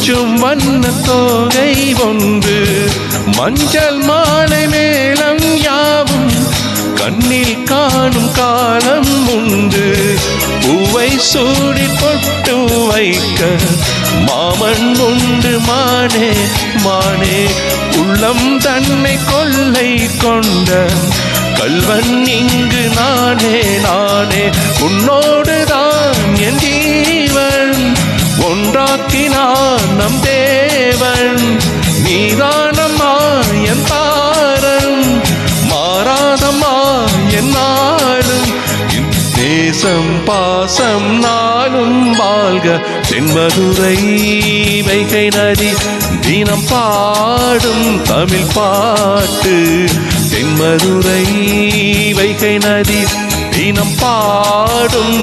கொஞ்சம் வண்ண தோகை ஒன்று மஞ்சள் மாலை மேளம் யாவும் கண்ணில் காணும் காலம் உண்டு பூவை சூடி பொட்டு வைக்க மாமன் உண்டு மானே மானே உள்ளம் தன்னை கொள்ளை கொண்ட கல்வன் இங்கு நானே நானே உன்னோடுதான் என் ஜீவன் ஒன்றாக்கினான் நம் தேவன் நீதானம்மா என் தாரம் மாறாதம்மா என் நாளும் தேசம் பாசம் நாளும் வாழ்க தென்மதுரை வைகை நதி தினம் பாடும் தமிழ் பாட்டு தென்மதுரை வைகை நதி தினம் பாடும்